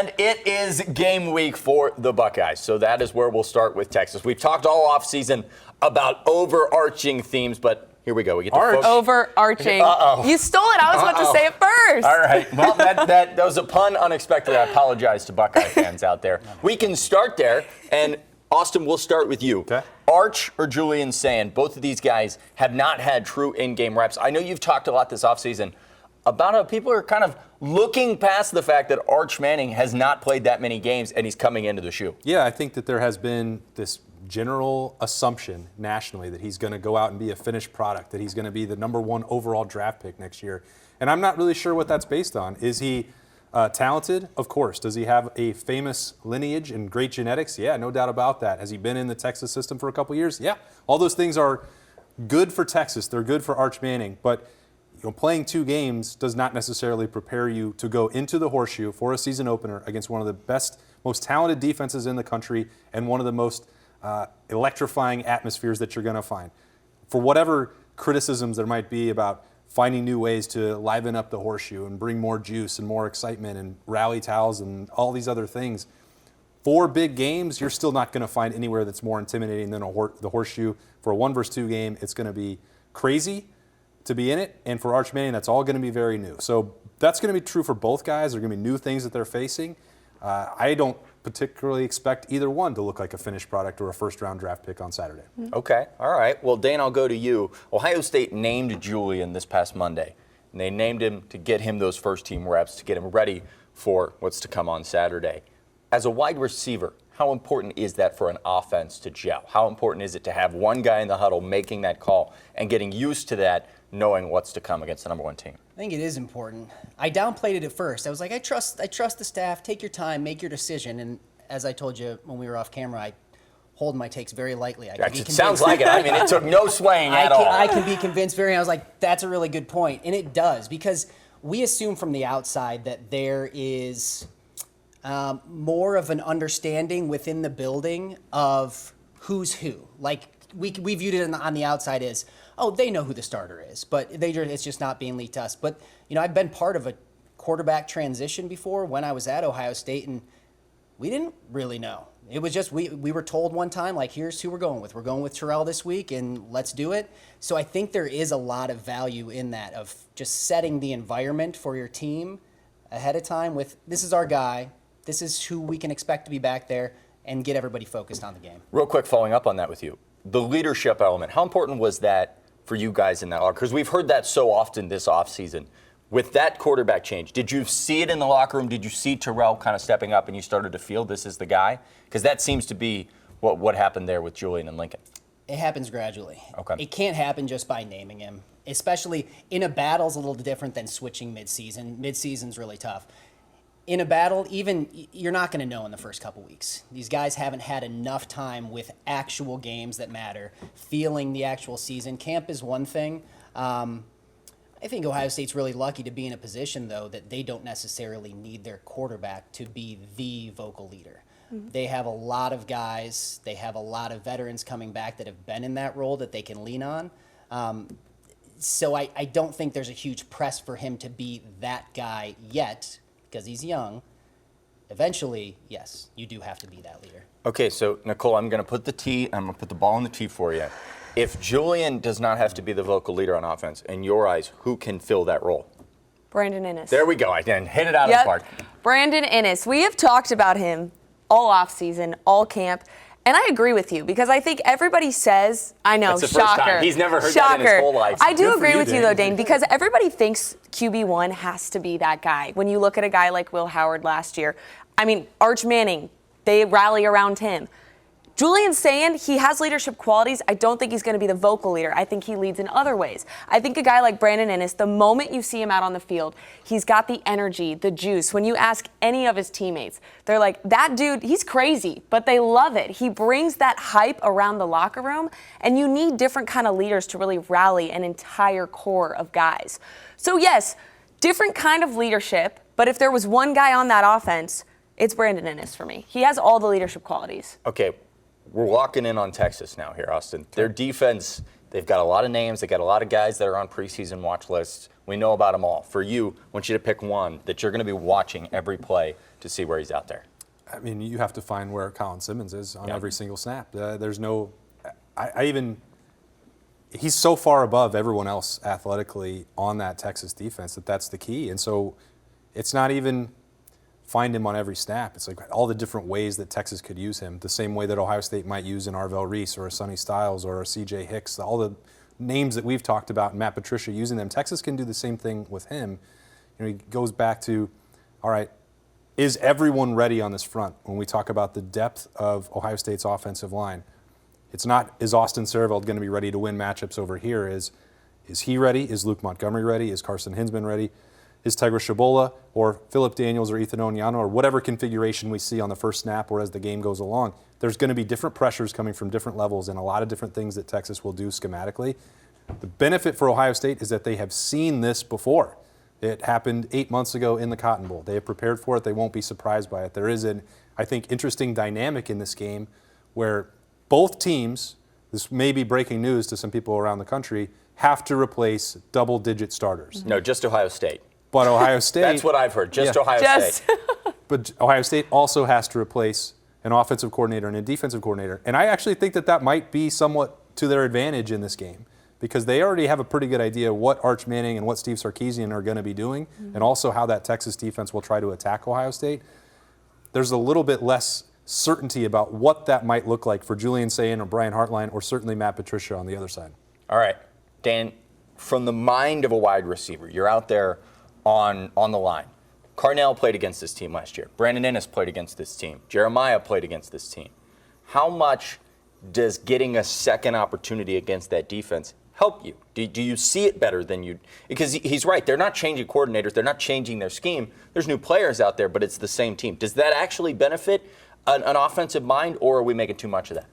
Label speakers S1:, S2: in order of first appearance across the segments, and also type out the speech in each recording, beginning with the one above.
S1: And it is game week for the Buckeyes. So that is where we'll start with Texas. We've talked all offseason about overarching themes, but here we go. We get to
S2: overarching.
S1: Uh-oh.
S2: You stole it. I was about to say it first.
S1: All right. Well, that was a pun unexpected. I apologize to Buckeye fans out there. We can start there. And Austin, we'll start with you.
S3: Okay.
S1: Arch or Julian Sand, both of these guys have not had true in-game reps. I know you've talked a lot this offseason about how people are kind of looking past the fact that Arch Manning has not played that many games and he's coming into the shoe.
S3: Yeah, I think that there has been this general assumption nationally that he's going to go out and be a finished product, that he's going to be the #1 overall draft pick next year. And I'm not really sure what that's based on. Is he talented? Of course. Does he have a famous lineage and great genetics? Yeah, no doubt about that. Has he been in the Texas system for a couple years? Yeah. All those things are good for Texas. They're good for Arch Manning. But playing 2 games does not necessarily prepare you to go into the horseshoe for a season opener against one of the best, most talented defenses in the country and one of the most electrifying atmospheres that you're going to find. For whatever criticisms there might be about finding new ways to liven up the horseshoe and bring more juice and more excitement and rally towels and all these other things, 4 big games, you're still not going to find anywhere that's more intimidating than the horseshoe. For a 1-versus-2 game, it's going to be crazy to be in it, and for Arch Manning, that's all going to be very new. So that's going to be true for both guys. There are going to be new things that they're facing. I don't particularly expect either one to look like a finished product or a first-round draft pick on Saturday.
S1: Okay, all right. Well, Dane, I'll go to you. Ohio State named Julian this past Monday, and they named him to get him those first-team reps, to get him ready for what's to come on Saturday. As a wide receiver, how important is that for an offense to gel? How important is it to have one guy in the huddle making that call and getting used to that, knowing what's to come against the #1 team?
S4: I think it is important. I downplayed it at first. I was like, I trust the staff. Take your time, make your decision. And as I told you when we were off camera, I hold my takes very lightly.
S1: It sounds like it. I mean, it took no swaying at all.
S4: I can be convinced I was like, that's a really good point. And it does, because we assume from the outside that there is more of an understanding within the building of who's who. Like, we viewed it on the outside as, oh, they know who the starter is, but it's just not being leaked to us. But, I've been part of a quarterback transition before when I was at Ohio State, and we didn't really know. It was just we were told one time, like, here's who we're going with. We're going with Terrell this week, and let's do it. So I think there is a lot of value in that, of just setting the environment for your team ahead of time with, this is our guy, this is who we can expect to be back there, and get everybody focused on the game.
S1: Real quick, following up on that with you, the leadership element, how important was that for you guys in that locker? Because we've heard that so often this offseason. With that quarterback change, did you see it in the locker room? Did you see Terrell kind of stepping up and you started to feel this is the guy? Because that seems to be what happened there with Julian and Lincoln.
S4: It happens gradually.
S1: Okay.
S4: It can't happen just by naming him, especially in a battle is a little different than switching midseason. Midseason's really tough. In a battle, even you're not going to know in the first couple weeks. These guys haven't had enough time with actual games that matter, feeling the actual season. Camp is one thing. I think Ohio State's really lucky to be in a position, though, that they don't necessarily need their quarterback to be the vocal leader. Mm-hmm. They have a lot of guys, they have a lot of veterans coming back that have been in that role that they can lean on. So I don't think there's a huge press for him to be that guy yet, because he's young. Eventually, yes, you do have to be that leader.
S1: Okay, so Nicole, I'm going to put the ball on the tee for you. If Julian does not have to be the vocal leader on offense, in your eyes, who can fill that role?
S2: Brandon Inniss.
S1: There we go. I didn't hit it out of the park.
S2: Brandon Inniss. We have talked about him all offseason, all camp. And I agree with you, because I think everybody says, I know,
S1: That's the
S2: shocker.
S1: First time. He's never heard that in his whole life.
S2: I do
S3: Good for
S2: agree
S3: you,
S2: with you,
S3: Dane.
S2: though, Dane, because everybody thinks QB1 has to be that guy. When you look at a guy like Will Howard last year, I mean, Arch Manning, they rally around him. Julian Sand, he has leadership qualities. I don't think he's going to be the vocal leader. I think he leads in other ways. I think a guy like Brandon Inniss, the moment you see him out on the field, he's got the energy, the juice. When you ask any of his teammates, they're like, that dude, he's crazy, but they love it. He brings that hype around the locker room, and you need different kind of leaders to really rally an entire core of guys. So yes, different kind of leadership, but if there was one guy on that offense, it's Brandon Inniss for me. He has all the leadership qualities.
S1: Okay. We're walking in on Texas now here, Austin. Their defense, they've got a lot of names. They've got a lot of guys that are on preseason watch lists. We know about them all. For you, I want you to pick one that you're going to be watching every play to see where he's out there.
S3: I mean, you have to find where Colin Simmons is on
S1: Yeah.
S3: every single snap. There's no, he's so far above everyone else athletically on that Texas defense that's the key. And so it's not even find him on every snap. It's like all the different ways that Texas could use him, the same way that Ohio State might use an Arvell Reese or a Sonny Styles or a CJ Hicks, all the names that we've talked about, Matt Patricia using them. Texas can do the same thing with him. He goes back to, all right, is everyone ready on this front when we talk about the depth of Ohio State's offensive line? It's not, is Austin Serveld going to be ready to win matchups over here? Is he ready? Is Luke Montgomery ready? Is Carson Hinsman ready? Is Tigra Shabola or Philip Daniels or Ethan Onyano or whatever configuration we see on the first snap or as the game goes along? There's going to be different pressures coming from different levels and a lot of different things that Texas will do schematically. The benefit for Ohio State is that they have seen this before. It happened 8 months ago in the Cotton Bowl. They have prepared for it. They won't be surprised by it. There is an, I think, interesting dynamic in this game where both teams, this may be breaking news to some people around the country, have to replace double-digit starters.
S1: No, just Ohio State.
S3: But Ohio State...
S1: That's what I've heard, just
S3: Yeah.
S1: Ohio
S2: Just
S1: State.
S3: But Ohio State also has to replace an offensive coordinator and a defensive coordinator. And I actually think that might be somewhat to their advantage in this game because they already have a pretty good idea what Arch Manning and what Steve Sarkisian are going to be doing and also how that Texas defense will try to attack Ohio State. There's a little bit less certainty about what that might look like for Julian Sayin or Brian Hartline or certainly Matt Patricia on the other side.
S1: All right, Dan, from the mind of a wide receiver, you're out there on the line. Carnell played against this team last year. Brandon Ennis played against this team. Jeremiah played against this team. How much does getting a second opportunity against that defense help you? Do you see it better than you? Because he's right. They're not changing coordinators. They're not changing their scheme. There's new players out there, but it's the same team. Does that actually benefit an offensive mind, or are we making too much of that?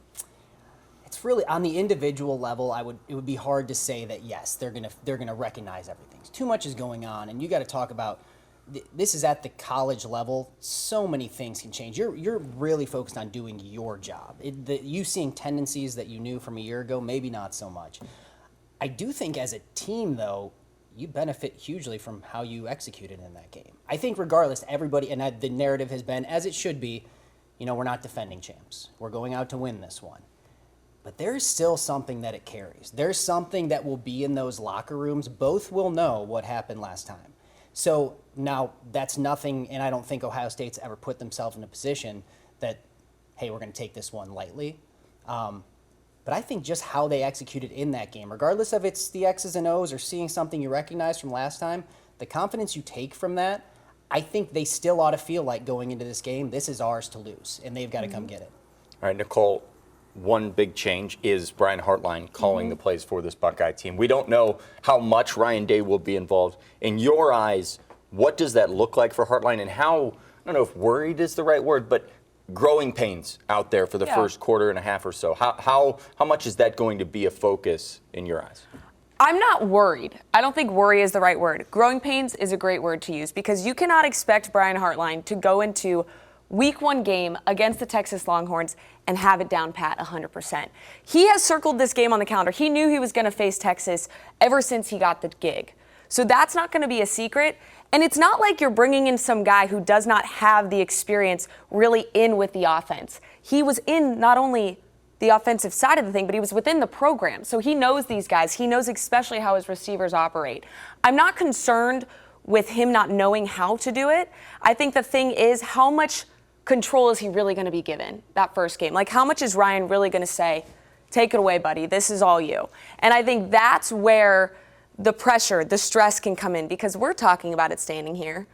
S4: It's really on the individual level. It would be hard to say that yes, they're gonna recognize everything. Too much is going on, and you got to talk about. This is at the college level. So many things can change. You're really focused on doing your job. You seeing tendencies that you knew from a year ago, maybe not so much. I do think as a team, though, you benefit hugely from how you executed in that game. I think regardless, everybody, and the narrative has been, as it should be, we're not defending champs. We're going out to win this one. But there's still something that it carries. There's something that will be in those locker rooms. Both will know what happened last time. So now that's nothing, and I don't think Ohio State's ever put themselves in a position that, hey, we're going to take this one lightly. But I think just how they executed in that game, regardless of it's the X's and O's or seeing something you recognize from last time, the confidence you take from that, I think they still ought to feel like going into this game, this is ours to lose, and they've got to come get it.
S1: All right, Nicole, one big change is Brian Hartline calling the plays for this Buckeye team. We don't know how much Ryan Day will be involved. In your eyes, what does that look like for Hartline, and how, I don't know if worried is the right word, but growing pains out there for the first quarter and a half or so. How much is that going to be a focus in your eyes?
S2: I'm not worried. I don't think worry is the right word. Growing pains is a great word to use because you cannot expect Brian Hartline to go into Week 1 game against the Texas Longhorns and have it down pat 100%. He has circled this game on the calendar. He knew he was going to face Texas ever since he got the gig. So that's not going to be a secret. And it's not like you're bringing in some guy who does not have the experience really in with the offense. He was in not only the offensive side of the thing, but he was within the program. So he knows these guys. He knows especially how his receivers operate. I'm not concerned with him not knowing how to do it. I think the thing is, how much control is he really going to be given that first game? Like, how much is Ryan really going to say, take it away, buddy, this is all you? And I think that's where the pressure, the stress can come in, because we're talking about it standing here.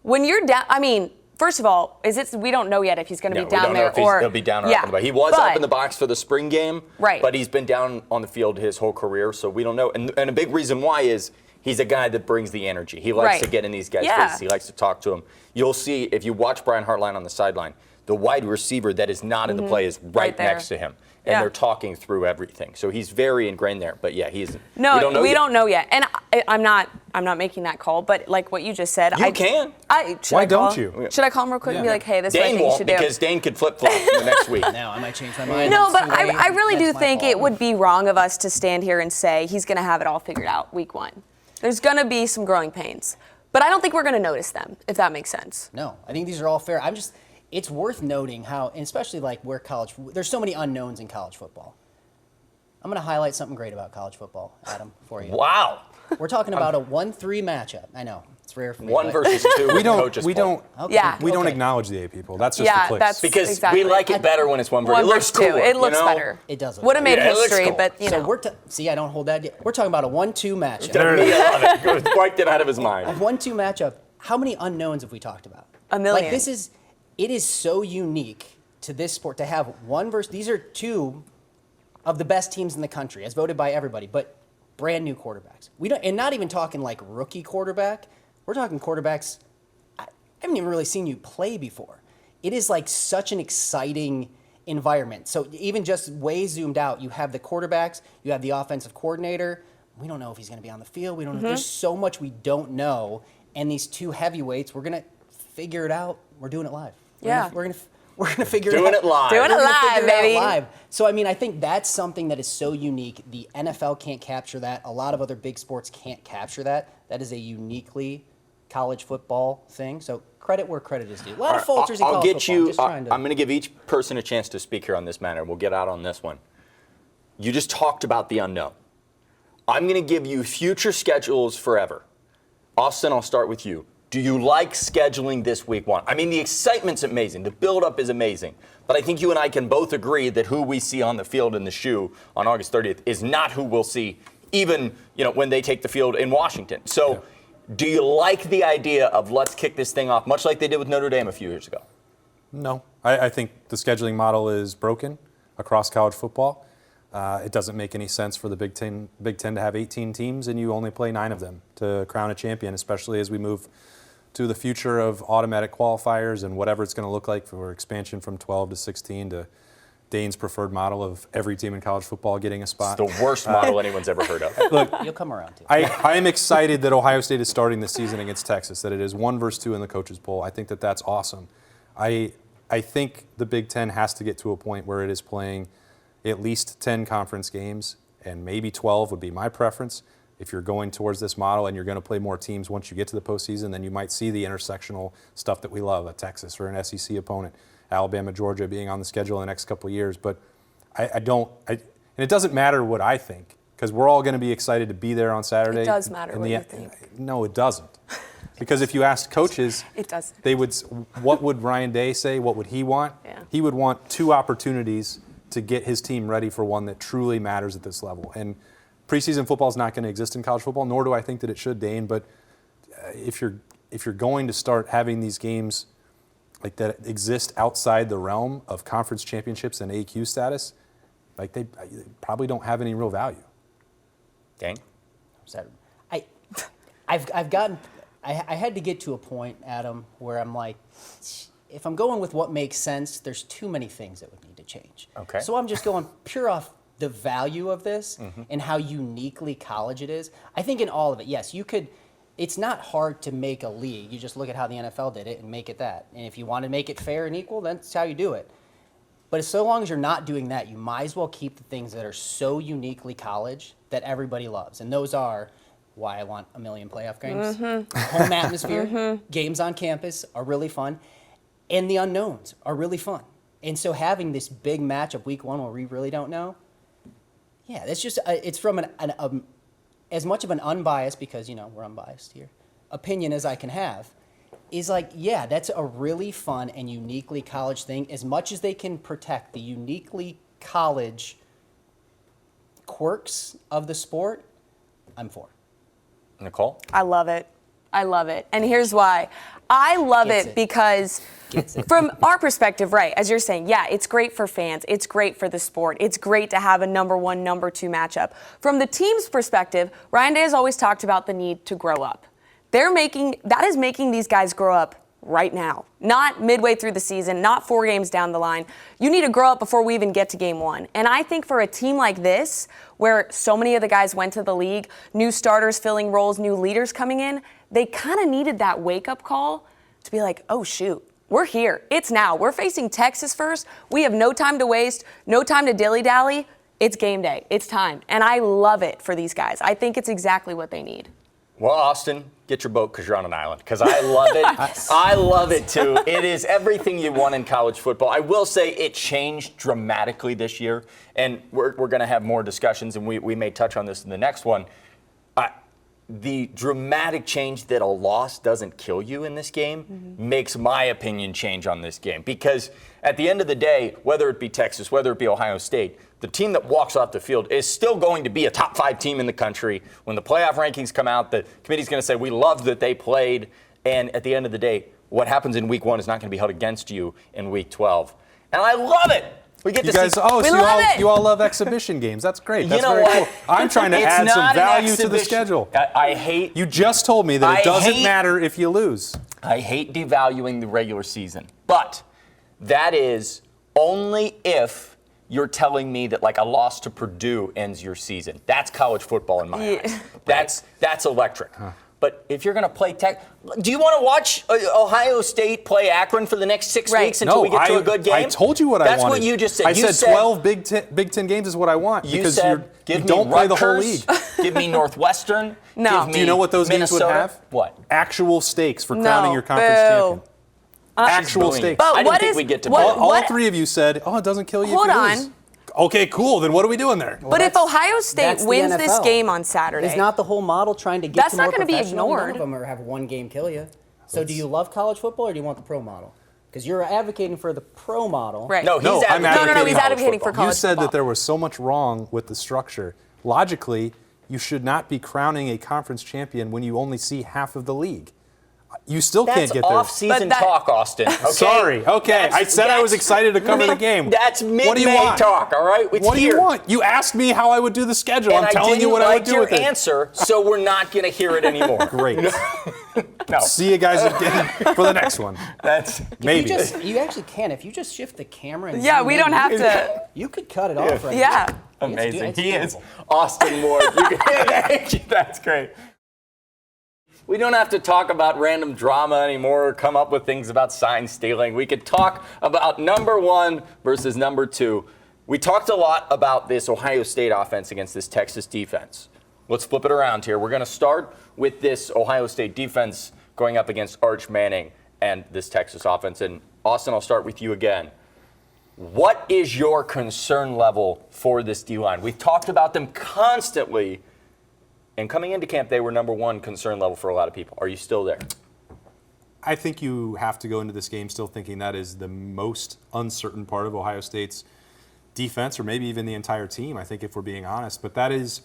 S2: When you're down, I mean, first of all, we don't know yet if he's going to be down there or
S1: he'll be down or up in the box. He was up in the box for the spring game,
S2: right?
S1: But he's been down on the field his whole career, so we don't know. And a big reason why is he's a guy that brings the energy. He likes to get in these guys' faces. He likes to talk to them. You'll see if you watch Brian Hartline on the sideline, the wide receiver that is not in the play is right next to him. And they're talking through everything. So he's very ingrained there. But yeah, he's
S2: no, we don't know yet. And I'm not making that call. But like what you just said,
S1: you can.
S3: Why don't you?
S2: Should I call him real quick and be like, hey, this is what I
S1: Dane
S2: think you
S1: won't,
S2: should do?
S1: because Dane could flip flop the next week.
S4: Now I might change my mind.
S2: No, but I really do think it would be wrong of us to stand here and say he's going to have it all figured out week 1. There's going to be some growing pains. But I don't think we're going to notice them, if that makes sense.
S4: No, I think these are all fair. It's worth noting how, and especially like where there's so many unknowns in college football. I'm going to highlight something great about college football, Adam, for you.
S1: Wow.
S4: We're talking about a 1-3 matchup. I know it's rare for me.
S1: 1 versus 2.
S3: We don't
S4: Okay.
S2: Yeah.
S3: we don't
S4: Okay.
S3: acknowledge the A people. That's just
S2: Yeah,
S3: the clicks.
S2: that's
S1: Because
S2: exactly.
S1: we like it better when it's 1 versus 2. It looks
S2: 1 versus 2.
S1: cooler.
S2: It looks
S1: you know?
S2: better.
S4: It does look
S2: Would have made
S1: Yeah, it looks
S2: history,
S1: cool.
S2: but you know.
S4: See, I don't hold that. We're talking about a 1-2 matchup.
S1: There it is. I love it. It was wiped it out of his mind.
S4: 1-2 matchup. How many unknowns have we talked about?
S2: A million.
S4: Like it is so unique to this sport to have these are two of the best teams in the country, as voted by everybody, but brand new quarterbacks. And not even talking like rookie quarterback. We're talking quarterbacks. I haven't even really seen you play before. It is like such an exciting environment. So even just way zoomed out, you have the quarterbacks, you have the offensive coordinator. We don't know if he's going to be on the field. We don't know. There's so much we don't know. And these two heavyweights, we're going to figure it out. We're doing it live.
S2: Yeah.
S4: We're gonna figure it out.
S1: Doing it live.
S2: Doing it
S4: We're gonna
S2: live,
S4: figure it out
S2: baby.
S4: live. So, I mean, I think that's something that is so unique. The NFL can't capture that. A lot of other big sports can't capture that. That is a uniquely college football thing. So, credit where credit is due. A lot of falters in
S1: I'll
S4: college
S1: get
S4: football.
S1: you.
S4: Just trying to.
S1: I'm going to give each person a chance to speak here on this matter. We'll get out on this one. You just talked about the unknown. I'm going to give you future schedules forever. Austin, I'll start with you. Do you like scheduling this week 1? I mean, the excitement's amazing. The build-up is amazing. But I think you and I can both agree that who we see on the field in the shoe on August 30th is not who we'll see even, when they take the field in Washington. So do you like the idea of let's kick this thing off, much like they did with Notre Dame a few years ago?
S3: No. I think the scheduling model is broken across college football. It doesn't make any sense for the Big Ten to have 18 teams and you only play 9 of them to crown a champion, especially as we move to the future of automatic qualifiers and whatever it's going to look like for expansion from 12 to 16 to Dane's preferred model of every team in college football getting a spot.
S1: It's the worst model anyone's ever heard of.
S3: Look,
S4: You'll come around to it.
S3: I am excited that Ohio State is starting the season against Texas, that it is 1 versus 2 in the coaches poll. I think that that's awesome. I think the Big Ten has to get to a point where it is playing at least 10 conference games, and maybe 12 would be my preference. If you're going towards this model and you're going to play more teams once you get to the postseason, then you might see the intersectional stuff that we love, a Texas or an SEC opponent, Alabama, Georgia being on the schedule in the next couple of years. But and it doesn't matter what I think, because we're all going to be excited to be there on Saturday.
S2: It does matter what you think.
S3: No, it doesn't. Because if you asked coaches,
S2: It doesn't.
S3: they would. What would Ryan Day say? What would he want?
S2: Yeah.
S3: He would want 2 opportunities to get his team ready for one that truly matters at this level. And preseason football is not going to exist in college football, nor do I think that it should, Dane. But if you're going to start having these games like that exist outside the realm of conference championships and AQ status, like they probably don't have any real value.
S1: Dang.
S4: I had to get to a point, Adam, where I'm like, if I'm going with what makes sense, there's too many things that would need to change.
S1: Okay.
S4: So I'm just going pure off the value of this and how uniquely college it is. I think in all of it, yes, you could. It's not hard to make a league. You just look at how the NFL did it and make it that. And if you want to make it fair and equal, that's how you do it. But so long as you're not doing that, you might as well keep the things that are so uniquely college that everybody loves. And those are why I want a million playoff games. Home atmosphere, games on campus are really fun. And the unknowns are really fun. And so having this big matchup week 1 where we really don't know, yeah, that's just, it's from as much of an unbiased, because, we're unbiased here, opinion as I can have, is like, yeah, that's a really fun and uniquely college thing. As much as they can protect the uniquely college quirks of the sport, I'm for.
S1: Nicole?
S2: I love it. I love it. And here's why. I love
S4: Gets
S2: it
S4: it.
S2: because from our perspective, right, as you're saying, yeah, it's great for fans. It's great for the sport. It's great to have a number 1, number 2 matchup. From the team's perspective, Ryan Day has always talked about the need to grow up. That is making these guys grow up right now, not midway through the season, not 4 games down the line. You need to grow up before we even get to game 1. And I think for a team like this, where so many of the guys went to the league, new starters filling roles, new leaders coming in, they kind of needed that wake-up call to be like, oh, shoot, we're here. It's now. We're facing Texas first. We have no time to waste, no time to dilly-dally. It's game day. It's time. And I love it for these guys. I think it's exactly what they need.
S1: Well, Austin, get your boat because you're on an island. Because I love it. I love it too. It is everything you want in college football. I will say it changed dramatically this year, and we're going to have more discussions, and we may touch on this in the next one. The dramatic change that a loss doesn't kill you in this game makes my opinion change on this game. Because at the end of the day, whether it be Texas, whether it be Ohio State, the team that walks off the field is still going to be a top 5 team in the country. When the playoff rankings come out, the committee's going to say, we love that they played. And at the end of the day, what happens in week 1 is not going to be held against you in week 12. And I love it. We get
S3: You
S1: to
S3: guys,
S1: see.
S3: oh,
S2: We
S3: so
S2: love it.
S3: you all love exhibition games. That's great. That's
S1: You know
S3: very
S1: what?
S3: cool. I'm trying to
S1: It's
S3: add some
S1: not an
S3: value to the
S1: exhibition.
S3: schedule.
S1: I hate.
S3: You just told me that it
S1: I
S3: doesn't
S1: hate-
S3: matter if you lose.
S1: I hate devaluing the regular season, but that is only if you're telling me that like a loss to Purdue ends your season. That's college football in my eyes. That's electric. But if you're going to play do you want to watch Ohio State play Akron for the next 6
S2: Right.
S1: weeks until we get to a good game?
S3: I told you what I wanted.
S1: That's what you just said.
S3: I
S1: You
S3: said 12 Big Ten games is what I want
S1: You
S3: because
S1: said,
S3: you
S1: give
S3: don't
S1: me
S3: play the whole
S1: Rutgers,
S3: league.
S1: give me Northwestern.
S2: No.
S1: Give me
S3: Do you know what those games would
S1: Minnesota.
S3: have?
S1: What?
S3: Actual stakes for crowning
S2: No,
S3: your conference
S2: boo.
S3: champion. Actual
S1: Booing.
S3: stakes.
S2: But
S1: I didn't
S2: what
S1: think
S2: is-
S1: we'd get to
S2: what-
S1: boo.
S3: All 3 of you said, oh, it doesn't kill you
S2: Hold
S3: if you lose.
S2: on.
S3: Okay, cool. Then what are we doing there?
S2: But if Ohio State
S4: That's the
S2: wins this
S4: NFL.
S2: game on Saturday,
S4: Is not the whole model trying to get
S2: That's
S4: to
S2: not
S4: more
S2: gonna be
S4: professional? None
S2: ignored.
S4: of them are have one game kill you. So do you love college football or do you want the pro model? Because you're advocating for the pro model.
S2: right?
S1: No, he's
S3: No, I'm
S1: advocating
S2: No, he's
S1: college
S2: advocating for
S1: football.
S3: You
S2: college
S3: said
S2: football.
S3: that there was so much wrong with the structure. Logically, you should not be crowning a conference champion when you only see half of the league. You still
S1: That's
S3: can't get there.
S1: off-season
S2: But that-
S1: talk, Austin. Okay?
S3: Sorry. Okay. I said I was excited to cover the game.
S1: That's
S3: What do you
S1: mid-May
S3: want?
S1: talk, all right? It's
S3: What do you
S1: here.
S3: want? You asked me how I would do the schedule.
S1: And
S3: I'm telling you what
S1: I
S3: I would
S1: like
S3: do
S1: your
S3: with it.
S1: answer, so we're not going to hear it anymore.
S3: Great.
S1: No,
S3: See you guys again for the next one.
S1: that's
S3: Maybe.
S4: You actually can. If you just shift the camera and
S2: Yeah,
S4: zoom
S2: we
S4: in,
S2: don't have to.
S4: You could cut it off right
S2: Yeah.
S4: now.
S1: amazing.
S4: It's
S1: He is
S4: terrible.
S1: Austin Ward. Thank you. That's great. We don't have to talk about random drama anymore or come up with things about sign stealing. We could talk about number 1 versus number 2. We talked a lot about this Ohio State offense against this Texas defense. Let's flip it around here. We're going to start with this Ohio State defense going up against Arch Manning and this Texas offense. And Austin, I'll start with you again. What is your concern level for this D-line? We've talked about them constantly. And coming into camp, they were number 1 concern level for a lot of people. Are you still there?
S3: I think you have to go into this game still thinking that is the most uncertain part of Ohio State's defense, or maybe even the entire team, I think, if we're being honest. But that is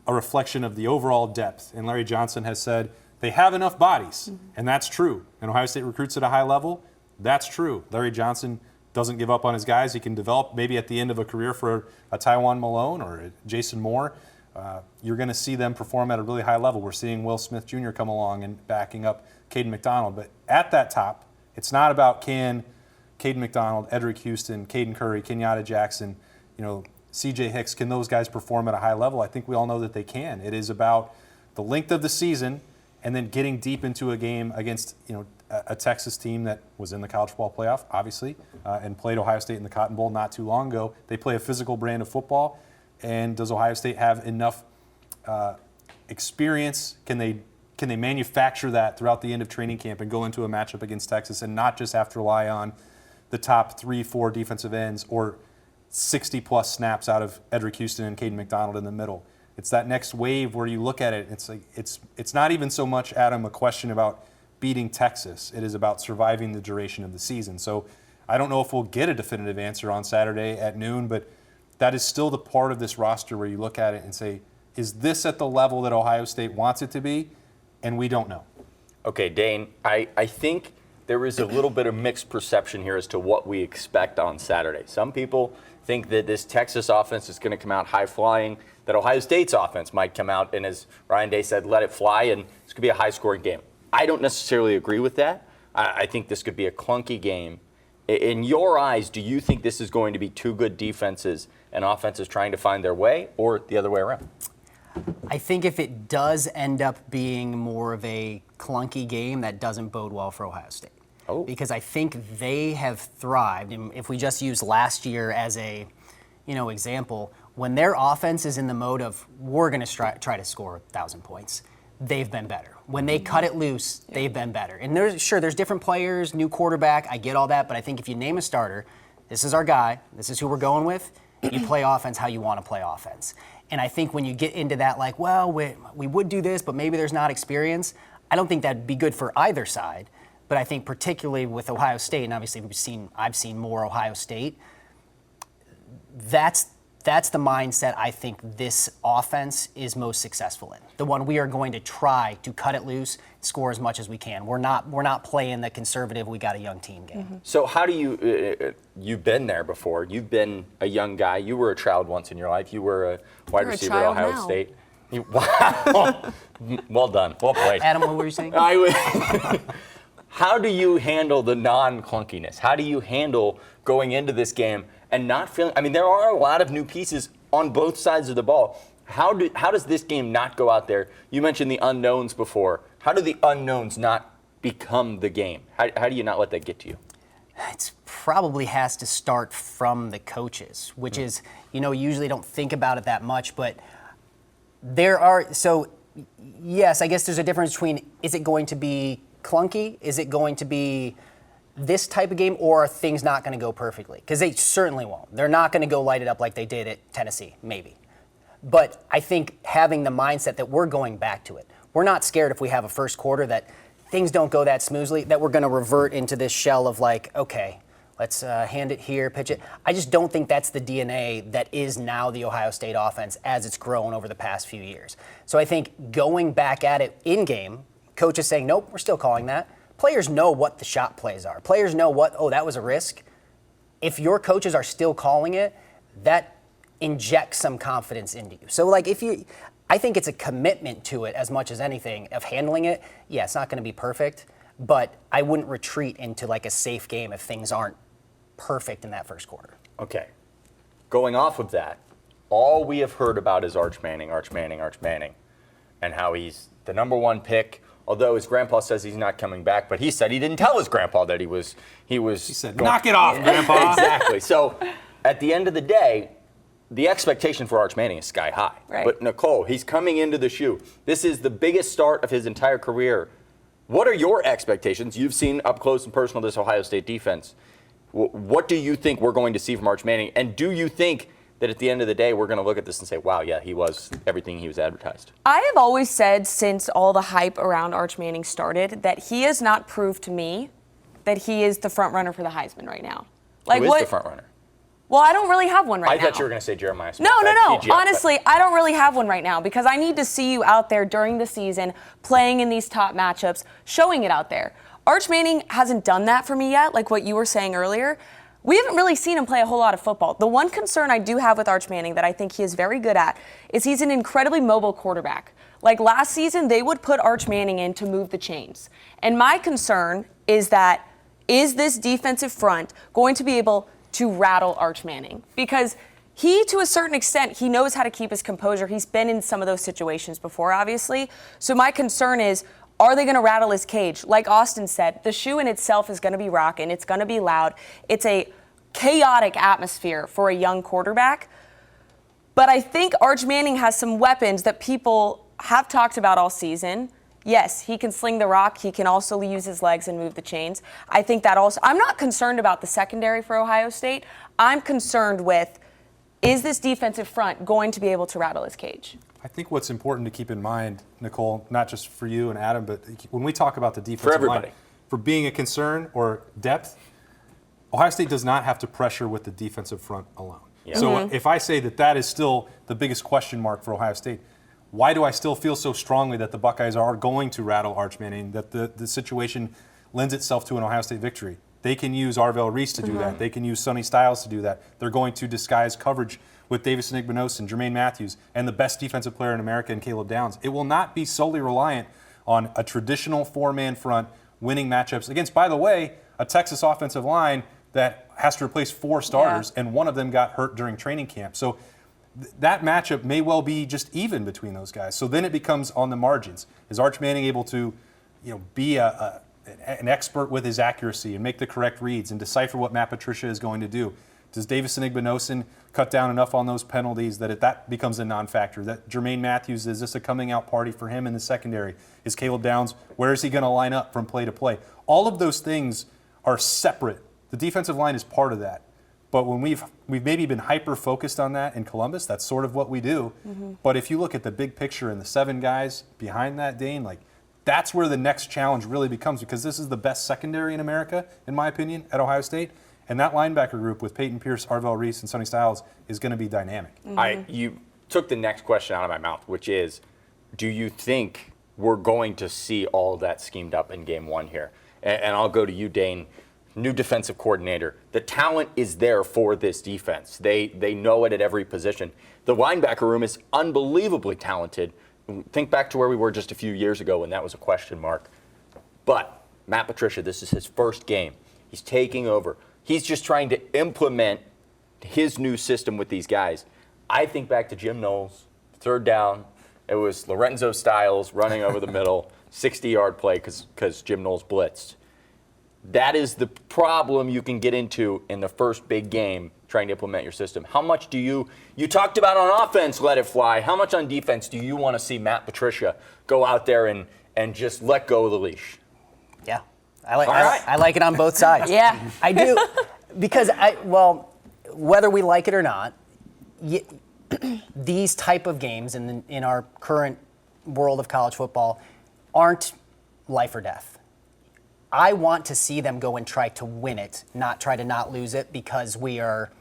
S3: a reflection of the overall depth. And Larry Johnson has said they have enough bodies, and that's true. And Ohio State recruits at a high level, that's true. Larry Johnson doesn't give up on his guys. He can develop maybe at the end of a career for a Tywan Malone or a Jason Moore. You're going to see them perform at a really high level. We're seeing Will Smith Jr. come along and backing up Caden McDonald. But at that top, it's not about can Caden McDonald, Edric Houston, Caden Curry, Kenyatta Jackson, C.J. Hicks, can those guys perform at a high level? I think we all know that they can. It is about the length of the season and then getting deep into a game against a Texas team that was in the college football playoff, obviously, and played Ohio State in the Cotton Bowl not too long ago. They play a physical brand of football. And does Ohio State have enough experience? Can they manufacture that throughout the end of training camp and go into a matchup against Texas and not just have to rely on the top 3-4 defensive ends or 60-plus snaps out of Edric Houston and Caden McDonald in the middle? It's that next wave where you look at it. It's not even so much, Adam, a question about beating Texas. It is about surviving the duration of the season. So I don't know if we'll get a definitive answer on Saturday at noon, but that is still the part of this roster where you look at it and say, is this at the level that Ohio State wants it to be? And we don't know.
S1: Okay, Dane, I think there is a little bit of mixed perception here as to what we expect on Saturday. Some people think that this Texas offense is going to come out high-flying, that Ohio State's offense might come out and, as Ryan Day said, let it fly, and this could be a high-scoring game. I don't necessarily agree with that. I think this could be a clunky game. In your eyes, do you think this is going to be 2 good defenses and offenses trying to find their way, or the other way around?
S4: I think if it does end up being more of a clunky game, that doesn't bode well for Ohio State.
S1: Oh.
S4: Because I think they have thrived, and if we just use last year as a example, when their offense is in the mode of we're going to try to score 1,000 points, they've been better. When they cut it loose, they've been better. And there's different players, new quarterback, I get all that, but I think if you name a starter, this is our guy, this is who we're going with, you play offense how you want to play offense. And I think when you get into that, like, well, we would do this, but maybe there's not experience, I don't think that'd be good for either side. But I think particularly with Ohio State, and obviously I've seen more Ohio State, that's the mindset I think this offense is most successful in. The one we are going to try to cut it loose, score as much as we can. We're not playing the conservative, we got a young team game.
S2: Mm-hmm.
S1: So how do you've been there before. You've been a young guy. You were a child once in your life. You were a wide receiver at Ohio State. Wow. Well done. Well played.
S4: Adam, what were you saying?
S1: How do you handle the non-clunkiness? How do you handle going into this game and not feeling, I mean, there are a lot of new pieces on both sides of the ball. How does this game not go out there? You mentioned the unknowns before. How do the unknowns not become the game? How do you not let that get to you?
S4: It probably has to start from the coaches, which is, usually don't think about it that much, but yes, I guess there's a difference between, is it going to be clunky? Is it going to be this type of game, or are things not going to go perfectly? Because they certainly won't. They're not going to go light it up like they did at Tennessee, maybe. But I think having the mindset that we're going back to it. We're not scared if we have a first quarter that things don't go that smoothly, that we're going to revert into this shell of like, okay, let's hand it here, pitch it. I just don't think that's the DNA that is now the Ohio State offense as it's grown over the past few years. So I think going back at it in-game, coaches saying, nope, we're still calling that. Players know what the shot plays are. Players know that was a risk. If your coaches are still calling it, that injects some confidence into you. So I think it's a commitment to it as much as anything of handling it. Yeah, it's not going to be perfect, but I wouldn't retreat into like a safe game if things aren't perfect in that first quarter.
S1: Okay. Going off of that, all we have heard about is Arch Manning, and how he's the number one pick. Although his grandpa says he's not coming back, but he said he didn't tell his grandpa that he was. He said,
S3: "Knock it off, Grandpa."
S1: Exactly. So, at the end of the day, the expectation for Arch Manning is sky high.
S2: Right.
S1: But Nicole, he's coming into the shoe. This is the biggest start of his entire career. What are your expectations? You've seen up close and personal this Ohio State defense. What do you think we're going to see from Arch Manning? And do you think that at the end of the day, we're going to look at this and say, wow, yeah, he was everything he was advertised?
S2: I have always said since all the hype around Arch Manning started that he has not proved to me that he is the front runner for the Heisman right now.
S1: Who is the front runner?
S2: Well, I don't really have one right now.
S1: I thought you were going to say Jeremiah Smith.
S2: No. Honestly, I don't really have one right now because I need to see you out there during the season playing in these top matchups, showing it out there. Arch Manning hasn't done that for me yet, like what you were saying earlier. We haven't really seen him play a whole lot of football. The one concern I do have with Arch Manning that I think he is very good at is he's an incredibly mobile quarterback. Like last season, they would put Arch Manning in to move the chains. And my concern is that, is this defensive front going to be able to rattle Arch Manning? Because he, to a certain extent, he knows how to keep his composure. He's been in some of those situations before, obviously. So my concern is, are they going to rattle his cage? Like Austin said, the shoe in itself is going to be rocking. It's going to be loud. It's a chaotic atmosphere for a young quarterback. But I think Arch Manning has some weapons that people have talked about all season. Yes, he can sling the rock. He can also use his legs and move the chains. I think that also, I'm not concerned about the secondary for Ohio State. I'm concerned with, is this defensive front going to be able to rattle his cage?
S3: I think what's important to keep in mind, Nicole, not just for you and Adam, but when we talk about the defensive line, for being a concern or depth, Ohio State does not have to pressure with the defensive front alone. Yeah. So if I say that is still the biggest question mark for Ohio State, why do I still feel so strongly that the Buckeyes are going to rattle Arch Manning, that the situation lends itself to an Ohio State victory? They can use Arvell Reese to do that. They can use Sonny Styles to do that. They're going to disguise coverage with Davis Igbenos and Jermaine Matthews and the best defensive player in America in Caleb Downs. It will not be solely reliant on a traditional four-man front winning matchups against, by the way, a Texas offensive line that has to replace 4 starters, and one of them got hurt during training camp. So that matchup may well be just even between those guys. So then it becomes on the margins. Is Arch Manning able to be an expert with his accuracy and make the correct reads and decipher what Matt Patricia is going to do Does Davis Igbinosun cut down enough on those penalties that that becomes a non-factor? That Jermaine Matthews, is this a coming out party for him in the secondary? Is Caleb Downs, where is he going to line up from play to play? All of those things are separate. The defensive line is part of that. But when we've maybe been hyper-focused on that in Columbus, that's sort of what we do. But if you look at the big picture and the 7 guys behind that, Dane, like that's where the next challenge really becomes, because this is the best secondary in America, in my opinion, at Ohio State. And that linebacker group with Peyton Pierce, Arvell Reese, and Sonny Styles is going to be dynamic.
S1: You took the next question out of my mouth, which is, do you think we're going to see all of that schemed up in game 1 here? And I'll go to you, Dane. New defensive coordinator. The talent is there for this defense. They know it at every position. The linebacker room is unbelievably talented. Think back to where we were just a few years ago when that was a question mark. But Matt Patricia, this is his first game. He's taking over. He's just trying to implement his new system with these guys. I think back to Jim Knowles, 3rd down. It was Lorenzo Styles running over the middle, 60-yard play because Jim Knowles blitzed. That is the problem you can get into in the first big game trying to implement your system. How much do you talked about on offense, let it fly. How much on defense do you want to see Matt Patricia go out there and just let go of the leash?
S4: Yeah, I like it on both sides.
S2: Yeah.
S4: I do, because whether we like it or not, these type of games in our current world of college football aren't life or death. I want to see them go and try to win it, not try to not lose it because we are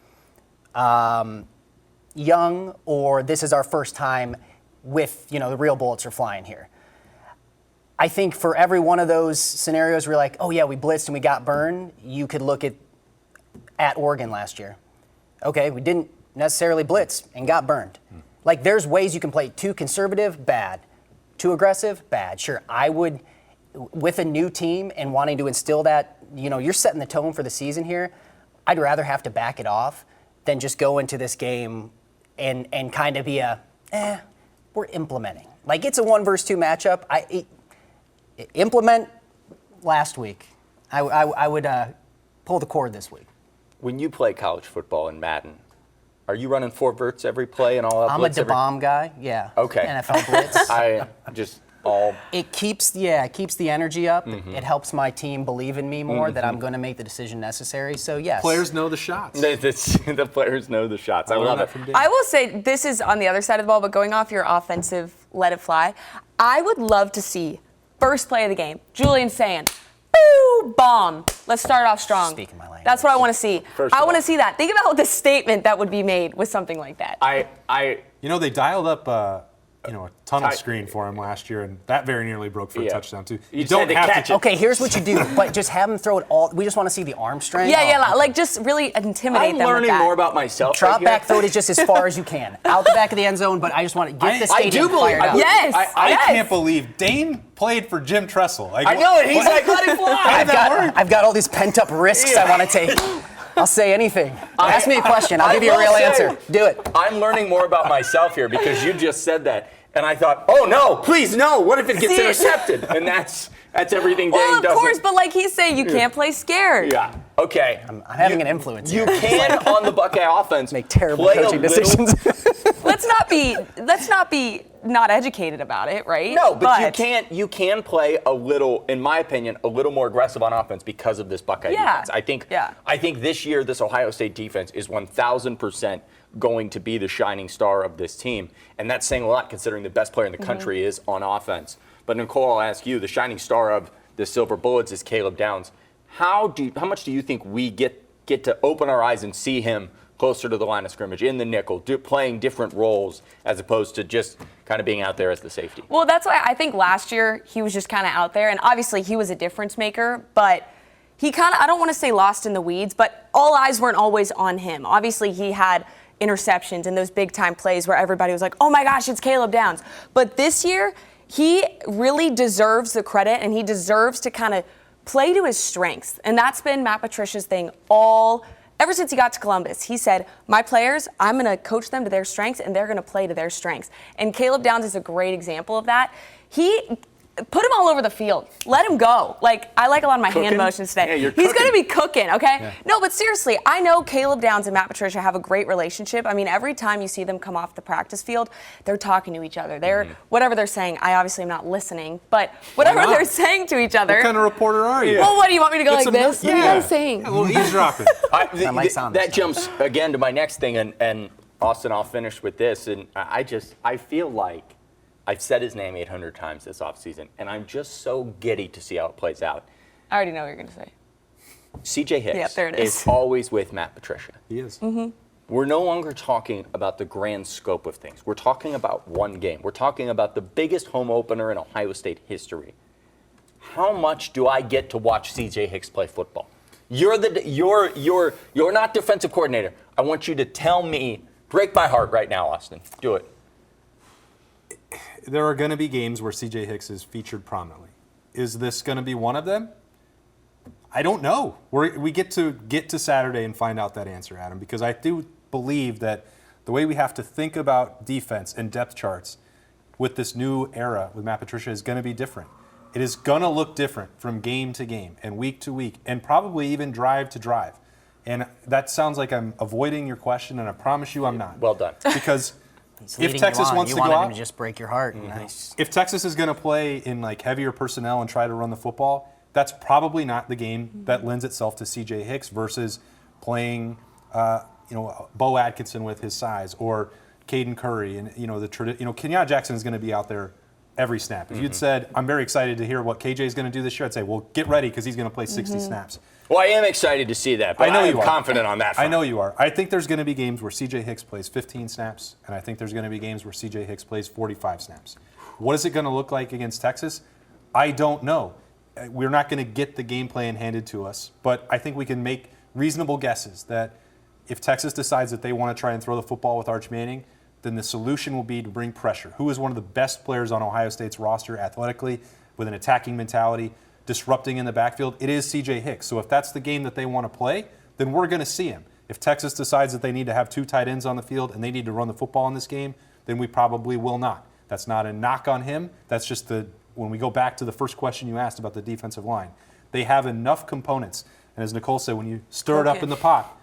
S4: young or this is our first time with, the real bullets are flying here. I think for every one of those scenarios where you're like, oh yeah, we blitzed and we got burned, you could look at Oregon last year. Okay, we didn't necessarily blitz and got burned. Like there's ways you can play too conservative, bad. Too aggressive, bad. Sure, I would, with a new team and wanting to instill that, you're setting the tone for the season here, I'd rather have to back it off than just go into this game and kind of be we're implementing. Like it's a 1 versus 2 matchup. Implement last week. I would pull the cord this week.
S1: When you play college football in Madden, are you running 4 verts every play and all that?
S4: I'm a DeBomb guy, yeah.
S1: Okay.
S4: NFL blitz. It keeps the energy up. It helps my team believe in me more that I'm going to make the decision necessary. So yes.
S3: Players know the shots.
S1: The players know the shots. I love it.
S2: I will say this is on the other side of the ball, but going off your offensive let it fly, I would love to see first play of the game, Julian saying, boo, bomb. Let's start off strong.
S4: Speaking my language.
S2: That's what I want to see. I want
S1: all.
S2: to see that. Think about the statement that would be made with something like that.
S3: They dialed up a tunnel screen for him last year, and that very nearly broke for a touchdown too.
S1: You don't have
S3: catch
S1: to.
S4: Okay, here's what you do, but just have him throw it all. We just want to see the arm strength.
S2: Like just really intimidate
S1: I'm
S2: them with
S1: learning
S2: that.
S1: more about myself.
S4: Drop
S1: right here.
S4: back, throw it just as far as you can, out the back of the end zone. But I just want to get the stadium fired up.
S2: Yes.
S3: I can't believe Dane played for Jim Tressel. Like,
S1: I know it. He's like, let it fly.
S4: I've got all these pent up risks I want to take. I'll say anything. Ask me a question. I'll give you a real answer. Do it.
S1: I'm learning more about myself here because you just said that. And I thought, oh no, please no. What if it gets intercepted? And that's everything Dane does.
S2: Of course, but like he's saying, you can't play scared.
S1: Yeah. Okay.
S4: I'm having an influence.
S1: You can on the Buckeye offense
S4: make terrible coaching decisions.
S2: Let's not be not educated about it, right?
S1: No, but you can play a little, in my opinion, a little more aggressive on offense because of this Buckeye defense. I think this year this Ohio State defense is 1,000% going to be the shining star of this team, and that's saying a lot considering the best player in the country is on offense. But Nicole, I'll ask you, the shining star of the Silver Bullets is Caleb Downs. How much do you think we get to open our eyes and see him closer to the line of scrimmage in the nickel, playing different roles as opposed to just kind of being out there as the safety?
S2: Well, that's why I think last year he was just kind of out there, and obviously he was a difference maker, but he kind of, I don't want to say lost in the weeds, but all eyes weren't always on him. Obviously he had interceptions and those big time plays where everybody was like, oh my gosh, it's Caleb Downs. But this year, he really deserves the credit and he deserves to kind of play to his strengths. And that's been Matt Patricia's thing ever since he got to Columbus. He said, my players, I'm going to coach them to their strengths and they're going to play to their strengths. And Caleb Downs is a great example of that. put him all over the field. Let him go. Like, I like a lot of my hand
S1: Cooking?
S2: motions today.
S1: Yeah, you're
S2: He's
S1: cooking.
S2: going to be cooking, okay? No, but seriously, I know Caleb Downs and Matt Patricia have a great relationship. I mean, every time you see them come off the practice field, they're talking to each other. They're whatever they're saying. I obviously am not listening, but whatever
S3: not?
S2: they're saying to each other.
S3: What kind of reporter are you?
S2: Well, what do you want me to go
S3: Get
S2: like
S3: some-
S2: this? What are you
S3: yeah.
S2: guys saying?
S3: A little eavesdropping.
S4: mic sound
S1: That
S4: this
S1: jumps again to my next thing, and Austin, I'll finish with this. And I feel like I've said his name 800 times this offseason, and I'm just so giddy to see how it plays out.
S2: I already know what you're going to say.
S1: CJ Hicks
S2: Yep, there it is.
S1: always with Matt Patricia.
S3: He is.
S1: We're no longer talking about the grand scope of things. We're talking about one game. We're talking about the biggest home opener in Ohio State history. How much do I get to watch CJ Hicks play football? You're not defensive coordinator. I want you to tell me, break my heart right now, Austin. Do it.
S3: There are going to be games where CJ Hicks is featured prominently. Is this going to be one of them? I don't know. We get to Saturday and find out that answer, Adam, because I do believe that the way we have to think about defense and depth charts with this new era with Matt Patricia is going to be different. It is going to look different from game to game and week to week and probably even drive to drive. And that sounds like I'm avoiding your question, and I promise you I'm not.
S1: Well done.
S3: Because
S4: He's
S3: if
S4: leading
S3: Texas
S4: you on.
S3: wants
S4: You
S3: to go
S4: wanted
S3: out,
S4: him to just break your heart. Nice.
S3: if Texas is going to play in like heavier personnel and try to run the football, that's probably not the game that lends itself to C.J. Hicks versus playing, Bo Atkinson with his size or Caden Curry and Kenyatta Jackson is going to be out there every snap. If you'd said, I'm very excited to hear what KJ is going to do this year, I'd say, well, get ready because he's going to play 60 snaps.
S1: Well, I am excited to see that, but
S3: I know
S1: I'm
S3: you are.
S1: confident on that front.
S3: I know you are. I think there's going to be games where C.J. Hicks plays 15 snaps, and I think there's going to be games where C.J. Hicks plays 45 snaps. What is it going to look like against Texas? I don't know. We're not going to get the game plan handed to us, but I think we can make reasonable guesses that if Texas decides that they want to try and throw the football with Arch Manning, then the solution will be to bring pressure. Who is one of the best players on Ohio State's roster athletically, with an attacking mentality, disrupting in the backfield? It is C.J. Hicks. So if that's the game that they want to play, then we're going to see him. If Texas decides that they need to have two tight ends on the field and they need to run the football in this game, then we probably will not. That's not a knock on him. That's just when we go back to the first question you asked about the defensive line, they have enough components. And as Nicole said, when you stir it up in the pot,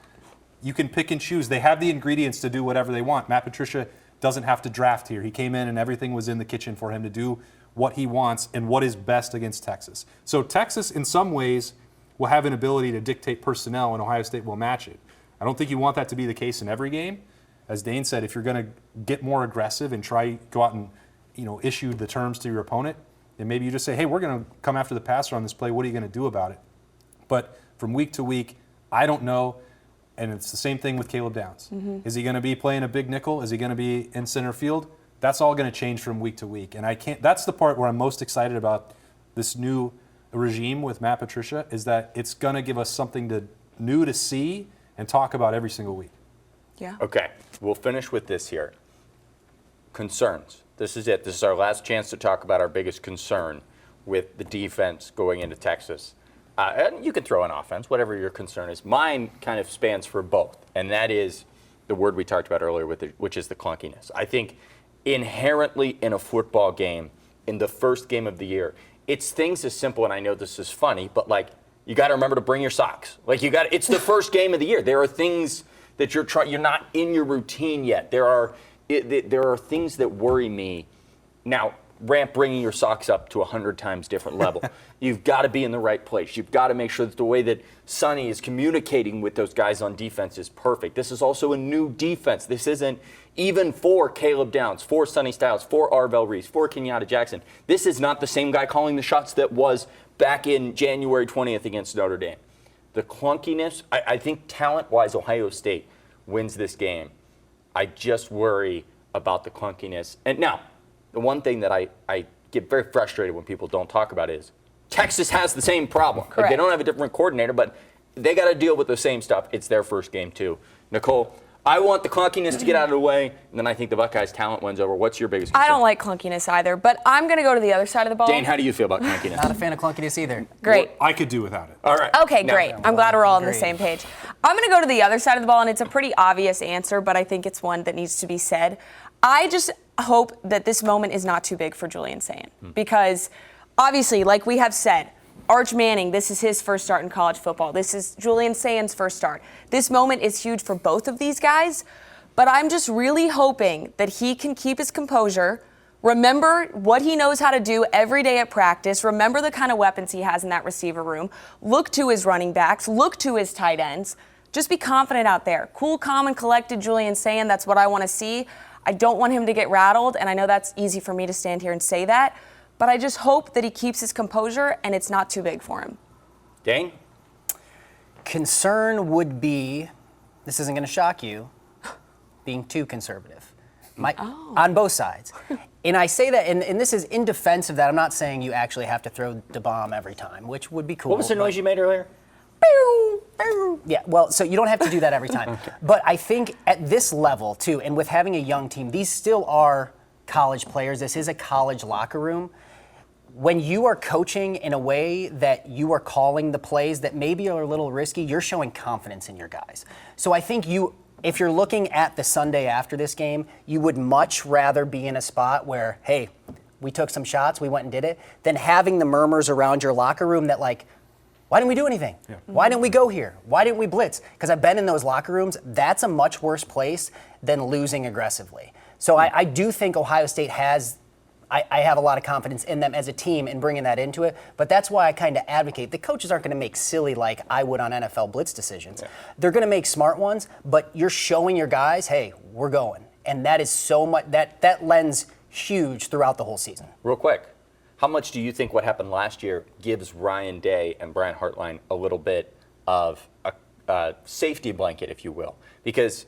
S3: you can pick and choose. They have the ingredients to do whatever they want. Matt Patricia doesn't have to draft here. He came in and everything was in the kitchen for him to do what he wants and what is best against Texas. So Texas, in some ways, will have an ability to dictate personnel, and Ohio State will match it. I don't think you want that to be the case in every game. As Dane said, if you're going to get more aggressive and go out and issue the terms to your opponent, then maybe you just say, hey, we're going to come after the passer on this play. What are you going to do about it? But from week to week, I don't know. And it's the same thing with Caleb Downs. Mm-hmm. Is he going to be playing a big nickel? Is he going to be in center field? That's all going to change from week to week. And that's the part where I'm most excited about this new regime with Matt Patricia, is that it's going to give us something new to see and talk about every single week.
S2: Yeah.
S1: Okay, we'll finish with this here. Concerns. This is it. This is our last chance to talk about our biggest concern with the defense going into Texas. And you can throw in offense, whatever your concern is. Mine kind of spans for both, and that is the word we talked about earlier, which is the clunkiness. I think inherently in a football game, in the first game of the year, it's things as simple, and I know this is funny, but you got to remember to bring your socks. It's the first game of the year. There are things that you're not in your routine yet. There are things that worry me. Now, ramp bringing your socks up to 100 times different level. You've got to be in the right place. You've got to make sure that the way that Sonny is communicating with those guys on defense is perfect. This is also a new defense. This isn't even for Caleb Downs, for Sonny Styles, for Arvell Reese, for Kenyatta Jackson. This is not the same guy calling the shots that was back in January 20th against Notre Dame. The clunkiness, I think talent-wise, Ohio State wins this game. I just worry about the clunkiness. And now, the one thing that I get very frustrated when people don't talk about is Texas has the same problem. They don't have a different coordinator, but they got to deal with the same stuff. It's their first game, too. Nicole, I want the clunkiness to get out of the way, and then I think the Buckeyes' talent wins over. What's your biggest concern?
S2: I don't like clunkiness either, but I'm going to go to the other side of the ball.
S1: Dane, how do you feel about clunkiness?
S4: Not a fan of clunkiness either.
S2: Great.
S3: I could do without it.
S1: All right.
S2: Okay,
S1: Now-
S2: great. I'm glad we're all on the
S4: Agreed.
S2: same page. I'm going to go to the other side of the ball, and it's a pretty obvious answer, but I think it's one that needs to be said. I just hope that this moment is not too big for Julian Sayin, because obviously, like we have said, Arch Manning, this is his first start in college football. This is Julian Sayen's first start. This moment is huge for both of these guys, but I'm just really hoping that he can keep his composure, remember what he knows how to do every day at practice, remember the kind of weapons he has in that receiver room, look to his running backs, look to his tight ends. Just be confident out there. Cool, calm, and collected Julian Sayin, that's what I want to see. I don't want him to get rattled, and I know that's easy for me to stand here and say that, but I just hope that he keeps his composure and it's not too big for him.
S1: Dane?
S4: Concern would be, this isn't going to shock you, being too conservative. On both sides. And I say that, and this is in defense of that. I'm not saying you actually have to throw the bomb every time, which would be cool.
S1: What was the noise you made earlier?
S4: Yeah, well, so you don't have to do that every time. But I think at this level, too, and with having a young team, these still are college players. This is a college locker room. When you are coaching in a way that you are calling the plays that maybe are a little risky, you're showing confidence in your guys. So I think if you're looking at the Sunday after this game, you would much rather be in a spot where, hey, we took some shots, we went and did it, than having the murmurs around your locker room that like, why didn't we do anything? Yeah. Why didn't we go here? Why didn't we blitz? Because I've been in those locker rooms. That's a much worse place than losing aggressively. So I do think Ohio State has, I have a lot of confidence in them as a team in bringing that into it. But that's why I kind of advocate. The coaches aren't going to make silly like I would on NFL blitz decisions. Yeah. They're going to make smart ones, but you're showing your guys, hey, we're going. And that is so much, that lends huge throughout the whole season.
S1: Real quick. How much do you think what happened last year gives Ryan Day and Brian Hartline a little bit of a safety blanket, if you will? Because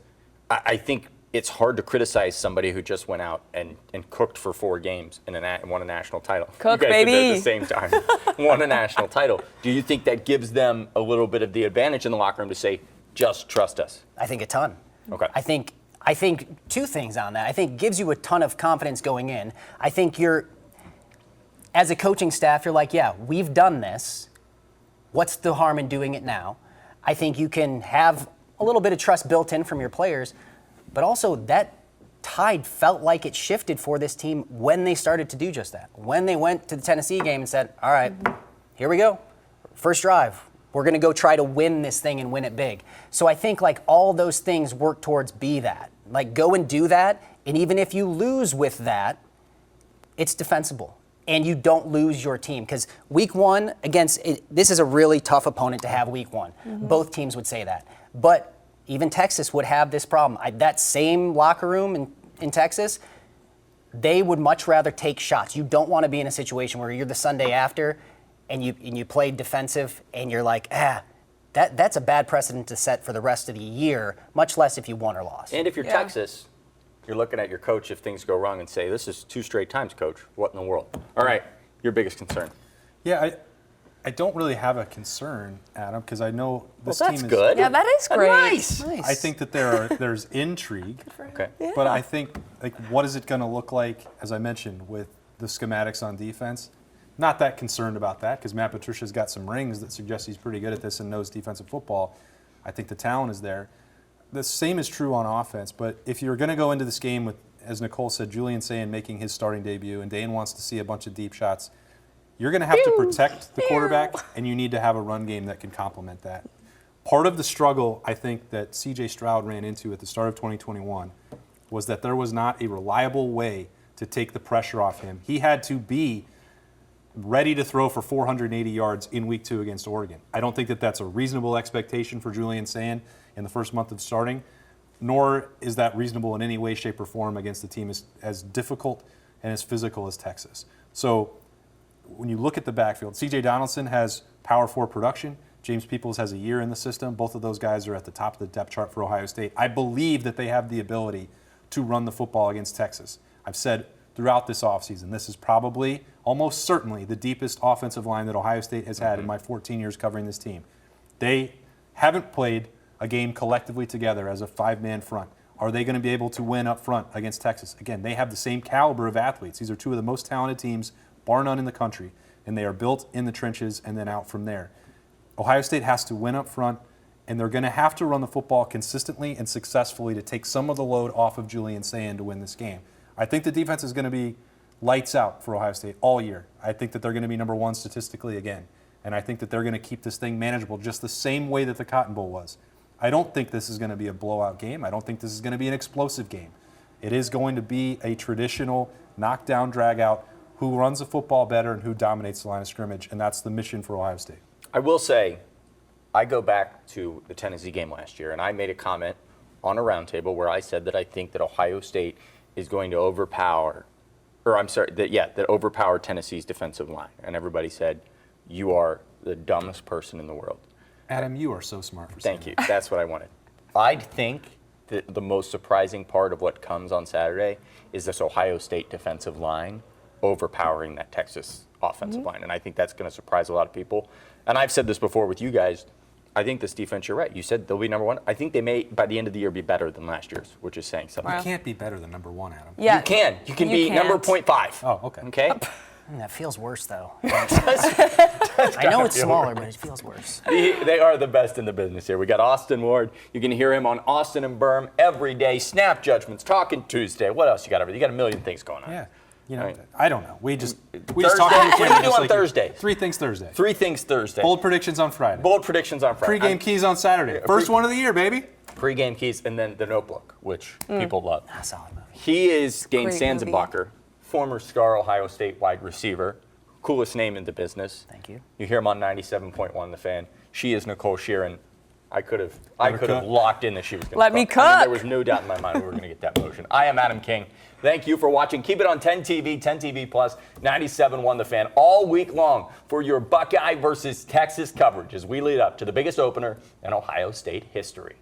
S1: I think it's hard to criticize somebody who just went out and cooked for 4 games and won a national title.
S2: Cook,
S1: you guys
S2: baby.
S1: Did that at the same time. Won a national title. Do you think that gives them a little bit of the advantage in the locker room to say, just trust us?
S4: I think a ton.
S1: Okay.
S4: I think 2 things on that. I think it gives you a ton of confidence going in. I think as a coaching staff, you're like, yeah, we've done this. What's the harm in doing it now? I think you can have a little bit of trust built in from your players, but also that tide felt like it shifted for this team when they started to do just that. When they went to the Tennessee game and said, all right, here we go. First drive. We're going to go try to win this thing and win it big. So I think like all those things work towards be that. Like go and do that, and even if you lose with that, it's defensible. And you don't lose your team. Because week 1 this is a really tough opponent to have week 1. Mm-hmm. Both teams would say that. But even Texas would have this problem. That same locker room in Texas, they would much rather take shots. You don't want to be in a situation where you're the Sunday after and you play defensive and you're like, that's a bad precedent to set for the rest of the year, much less if you won or lost.
S1: And if you're Texas, you're looking at your coach if things go wrong and say, this is 2 straight times, coach. What in the world? All right, your biggest concern.
S3: Yeah, I don't really have a concern, Adam, because I know this
S1: team is good.
S2: Yeah, that is great.
S1: Nice.
S3: I think that there's intrigue.
S1: Okay.
S2: Yeah.
S3: But I think, like, what is it going to look like, as I mentioned, with the schematics on defense? Not that concerned about that, because Matt Patricia's got some rings that suggest he's pretty good at this and knows defensive football. I think the talent is there. The same is true on offense, but if you're going to go into this game with, as Nicole said, Julian Sayin making his starting debut, and Dane wants to see a bunch of deep shots, you're going to have to protect the quarterback, and you need to have a run game that can complement that. Part of the struggle, I think, that C.J. Stroud ran into at the start of 2021 was that there was not a reliable way to take the pressure off him. He had to be ready to throw for 480 yards in week 2 against Oregon. I don't think that that's a reasonable expectation for Julian Sayin in the first month of starting, nor is that reasonable in any way, shape, or form against a team as difficult and as physical as Texas. So when you look at the backfield, C.J. Donaldson has Power 4 production. James Peoples has a year in the system. Both of those guys are at the top of the depth chart for Ohio State. I believe that they have the ability to run the football against Texas. I've said throughout this offseason, this is probably, almost certainly, the deepest offensive line that Ohio State has had in my 14 years covering this team. They haven't played a game collectively together as a 5-man front. Are they going to be able to win up front against Texas? Again, they have the same caliber of athletes. These are 2 of the most talented teams, bar none, in the country, and they are built in the trenches and then out from there. Ohio State has to win up front, and they're going to have to run the football consistently and successfully to take some of the load off of Julian Sayin to win this game. I think the defense is going to be lights out for Ohio State all year. I think that they're going to be number one statistically again. And I think that they're going to keep this thing manageable just the same way that the Cotton Bowl was. I don't think this is going to be a blowout game. I don't think this is going to be an explosive game. It is going to be a traditional knockdown, drag out, who runs the football better and who dominates the line of scrimmage, and that's the mission for Ohio State.
S1: I will say, I go back to the Tennessee game last year, and I made a comment on a roundtable where I said that I think that Ohio State is going to overpower Tennessee's defensive line. And everybody said, you are the dumbest person in the world.
S3: Adam, you are so smart for saying
S1: Thank you. That's what I wanted. I think that the most surprising part of what comes on Saturday is this Ohio State defensive line overpowering that Texas offensive line. And I think that's going to surprise a lot of people. And I've said this before with you guys. I think this defense, you're right. You said they'll be number one. I think they may, by the end of the year, be better than last year's, which is saying something.
S3: You can't be better than number one, Adam.
S2: Yeah,
S1: You can. You can be
S2: can't.
S1: number 0.5.
S3: Oh, okay.
S1: Okay?
S4: That feels worse, though. I know it's smaller, but it feels worse.
S1: They are the best in the business here. We got Austin Ward. You can hear him on Austin and Berm every day. Snap Judgments, Talking Tuesday. What else you got over there? You got a million things going on.
S3: Yeah. You know,
S1: Right.
S3: I don't know. We just
S1: Thursday?
S3: talk to
S1: What do you do on Thursday?
S3: Three things Thursday.
S1: Three things Thursday.
S3: Bold predictions on Friday.
S1: Bold predictions on Friday.
S3: Pre-game keys on Saturday. First one of the year, baby.
S1: Pre-game keys, and then The Notebook, which people love.
S4: That's a solid movie.
S1: He is Dane
S2: Great
S1: Sanzenbacher, former star Ohio State wide receiver. Coolest name in the business.
S4: Thank you.
S1: You hear him on 97.1 The Fan. She is Nicole Shearin. I could have
S3: cut.
S1: locked in that she was going to
S2: Let me
S1: cook. I mean,
S2: cook.
S1: there was no doubt in my mind we were going to get that motion. I am Adam King. Thank you for watching. Keep it on 10 TV, 10 TV Plus, 97.1 The Fan all week long for your Buckeye versus Texas coverage as we lead up to the biggest opener in Ohio State history.